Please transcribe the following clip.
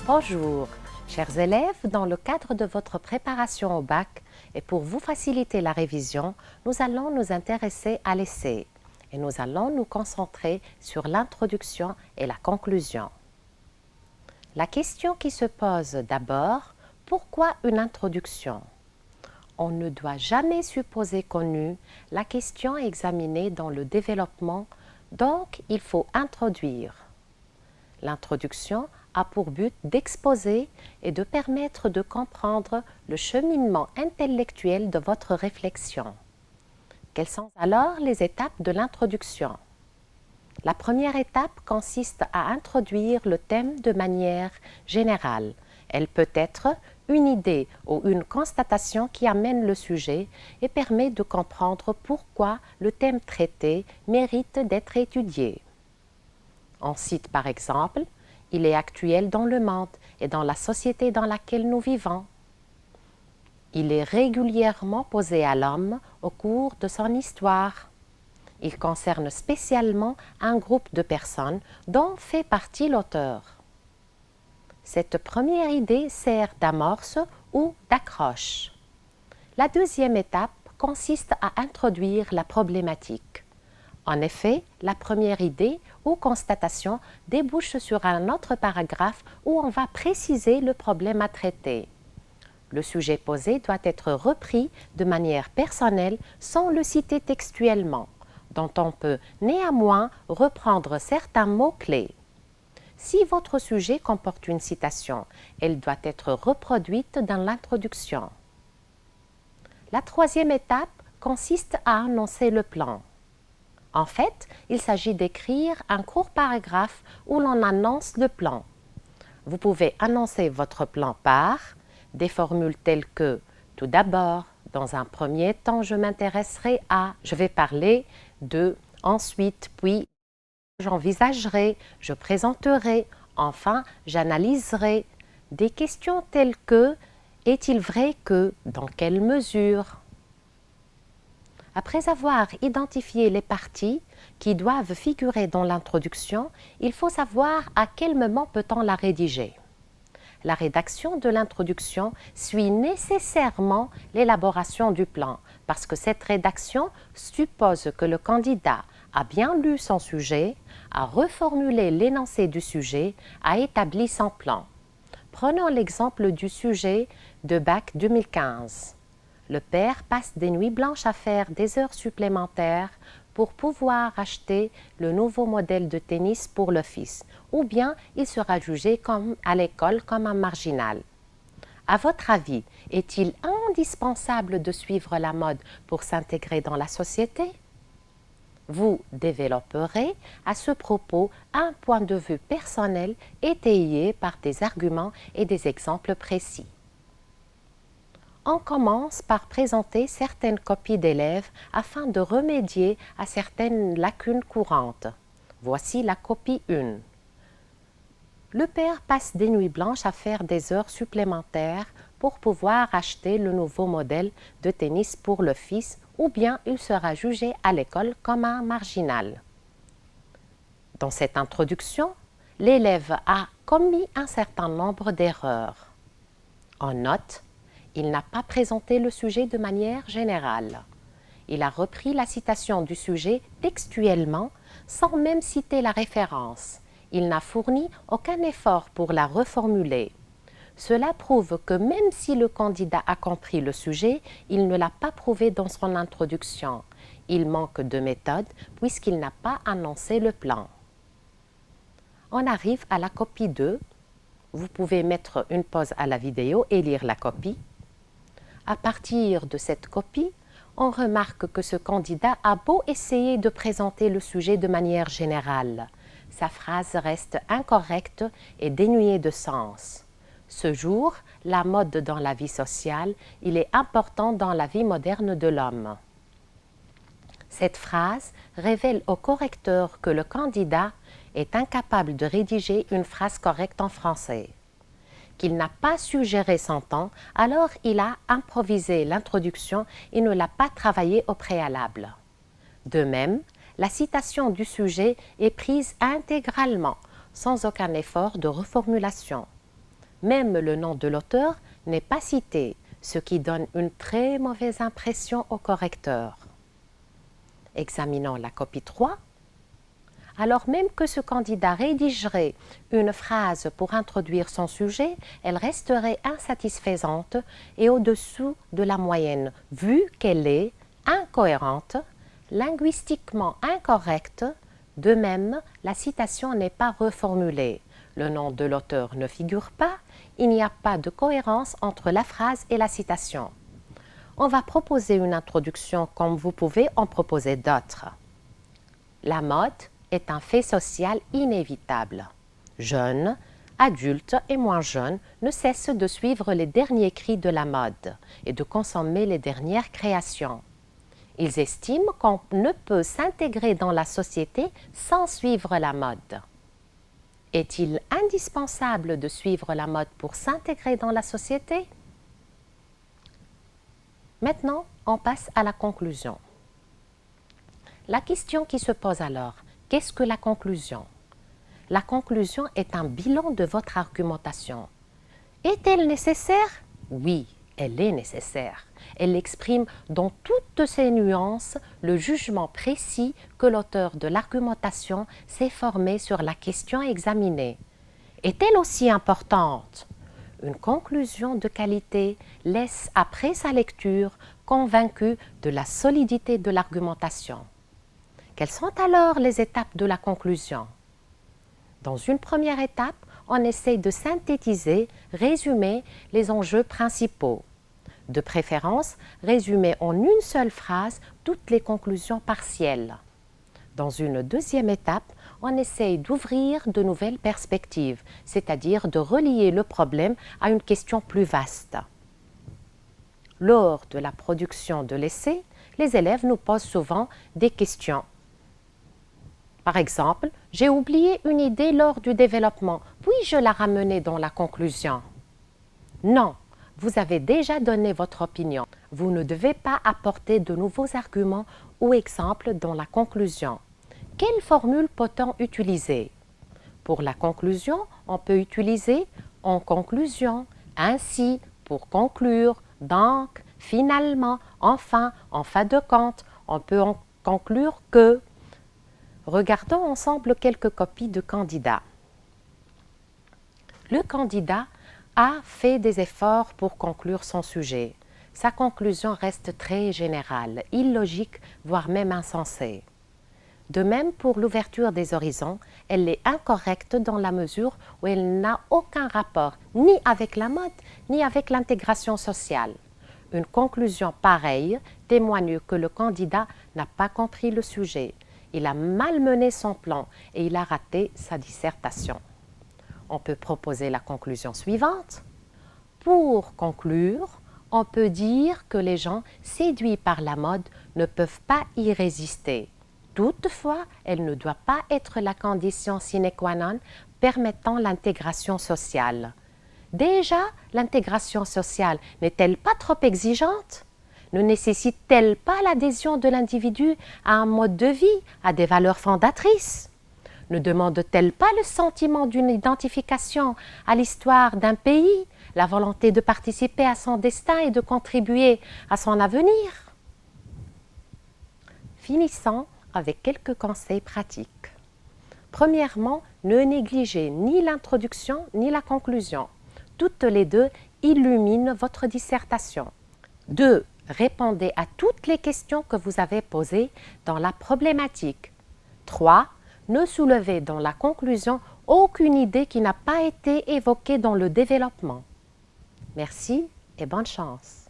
Bonjour, chers élèves, dans le cadre de votre préparation au bac et pour vous faciliter la révision, nous allons nous intéresser à l'essai et nous allons nous concentrer sur l'introduction et la conclusion. La question qui se pose d'abord, pourquoi une introduction? On ne doit jamais supposer connue la question examinée dans le développement, donc il faut introduire. L'introduction a pour but d'exposer et de permettre de comprendre le cheminement intellectuel de votre réflexion. Quelles sont alors les étapes de l'introduction? La première étape consiste à introduire le thème de manière générale. Elle peut être une idée ou une constatation qui amène le sujet et permet de comprendre pourquoi le thème traité mérite d'être étudié. On cite par exemple « Il est actuel dans le monde et dans la société dans laquelle nous vivons ». Il est régulièrement posé à l'homme au cours de son histoire. Il concerne spécialement un groupe de personnes dont fait partie l'auteur. Cette première idée sert d'amorce ou d'accroche. La deuxième étape consiste à introduire la problématique. En effet, la première idée ou constatation débouche sur un autre paragraphe où on va préciser le problème à traiter. Le sujet posé doit être repris de manière personnelle sans le citer textuellement, dont on peut néanmoins reprendre certains mots-clés. Si votre sujet comporte une citation, elle doit être reproduite dans l'introduction. La troisième étape consiste à annoncer le plan. En fait, il s'agit d'écrire un court paragraphe où l'on annonce le plan. Vous pouvez annoncer votre plan par des formules telles que « Tout d'abord, dans un premier temps, je m'intéresserai à… Je vais parler de… Ensuite, puis, j'envisagerai, je présenterai, enfin, j'analyserai ». Des questions telles que « Est-il vrai que… Dans quelle mesure ?» Après avoir identifié les parties qui doivent figurer dans l'introduction, il faut savoir à quel moment peut-on la rédiger. La rédaction de l'introduction suit nécessairement l'élaboration du plan, parce que cette rédaction suppose que le candidat a bien lu son sujet, a reformulé l'énoncé du sujet, a établi son plan. Prenons l'exemple du sujet de Bac 2015. Le père passe des nuits blanches à faire des heures supplémentaires pour pouvoir acheter le nouveau modèle de tennis pour le fils, ou bien il sera jugé à l'école comme un marginal. À votre avis, est-il indispensable de suivre la mode pour s'intégrer dans la société? Vous développerez à ce propos un point de vue personnel étayé par des arguments et des exemples précis. On commence par présenter certaines copies d'élèves afin de remédier à certaines lacunes courantes. Voici la copie 1. Le père passe des nuits blanches à faire des heures supplémentaires pour pouvoir acheter le nouveau modèle de tennis pour le fils, ou bien il sera jugé à l'école comme un marginal. Dans cette introduction, l'élève a commis un certain nombre d'erreurs. On note il n'a pas présenté le sujet de manière générale. Il a repris la citation du sujet textuellement sans même citer la référence. Il n'a fourni aucun effort pour la reformuler. Cela prouve que même si le candidat a compris le sujet, il ne l'a pas prouvé dans son introduction. Il manque de méthode puisqu'il n'a pas annoncé le plan. On arrive à la copie 2. Vous pouvez mettre une pause à la vidéo et lire la copie. À partir de cette copie, on remarque que ce candidat a beau essayer de présenter le sujet de manière générale. Sa phrase reste incorrecte et dénuée de sens. Ce jour, la mode dans la vie sociale, il est important dans la vie moderne de l'homme. Cette phrase révèle au correcteur que le candidat est incapable de rédiger une phrase correcte en français. Qu'il n'a pas su gérer son temps, alors il a improvisé l'introduction et ne l'a pas travaillé au préalable. De même, la citation du sujet est prise intégralement, sans aucun effort de reformulation. Même le nom de l'auteur n'est pas cité, ce qui donne une très mauvaise impression au correcteur. Examinons la copie 3. Alors même que ce candidat rédigerait une phrase pour introduire son sujet, elle resterait insatisfaisante et au-dessous de la moyenne, vu qu'elle est incohérente, linguistiquement incorrecte. De même, la citation n'est pas reformulée. Le nom de l'auteur ne figure pas, il n'y a pas de cohérence entre la phrase et la citation. On va proposer une introduction comme vous pouvez en proposer d'autres. La mode est un fait social inévitable. Jeunes, adultes et moins jeunes ne cessent de suivre les derniers cris de la mode et de consommer les dernières créations. Ils estiment qu'on ne peut s'intégrer dans la société sans suivre la mode. Est-il indispensable de suivre la mode pour s'intégrer dans la société? Maintenant, on passe à la conclusion. La question qui se pose alors, qu'est-ce que la conclusion? La conclusion est un bilan de votre argumentation. Est-elle nécessaire? Oui, elle est nécessaire. Elle exprime dans toutes ses nuances le jugement précis que l'auteur de l'argumentation s'est formé sur la question examinée. Est-elle aussi importante? Une conclusion de qualité laisse après sa lecture convaincu de la solidité de l'argumentation. Quelles sont alors les étapes de la conclusion? Dans une première étape, on essaye de synthétiser, résumer les enjeux principaux. De préférence, résumer en une seule phrase toutes les conclusions partielles. Dans une deuxième étape, on essaye d'ouvrir de nouvelles perspectives, c'est-à-dire de relier le problème à une question plus vaste. Lors de la production de l'essai, les élèves nous posent souvent des questions. Par exemple, j'ai oublié une idée lors du développement. Puis-je la ramener dans la conclusion? Non, vous avez déjà donné votre opinion. Vous ne devez pas apporter de nouveaux arguments ou exemples dans la conclusion. Quelle formule peut-on utiliser? Pour la conclusion, on peut utiliser « en conclusion »,« ainsi »,« pour conclure »,« donc »,« finalement »,« enfin »,« en fin de compte ». On peut en conclure que. Regardons ensemble quelques copies de candidats. Le candidat a fait des efforts pour conclure son sujet. Sa conclusion reste très générale, illogique, voire même insensée. De même pour l'ouverture des horizons, elle est incorrecte dans la mesure où elle n'a aucun rapport ni avec la mode, ni avec l'intégration sociale. Une conclusion pareille témoigne que le candidat n'a pas compris le sujet. Il a malmené son plan et il a raté sa dissertation. On peut proposer la conclusion suivante. Pour conclure, on peut dire que les gens séduits par la mode ne peuvent pas y résister. Toutefois, elle ne doit pas être la condition sine qua non permettant l'intégration sociale. Déjà, l'intégration sociale n'est-elle pas trop exigeante? Ne nécessite-t-elle pas l'adhésion de l'individu à un mode de vie, à des valeurs fondatrices? Ne demande-t-elle pas le sentiment d'une identification à l'histoire d'un pays, la volonté de participer à son destin et de contribuer à son avenir? Finissons avec quelques conseils pratiques. Premièrement, ne négligez ni l'introduction ni la conclusion. Toutes les deux illuminent votre dissertation. 2. Répondez à toutes les questions que vous avez posées dans la problématique. 3. Ne soulevez dans la conclusion aucune idée qui n'a pas été évoquée dans le développement. Merci et bonne chance.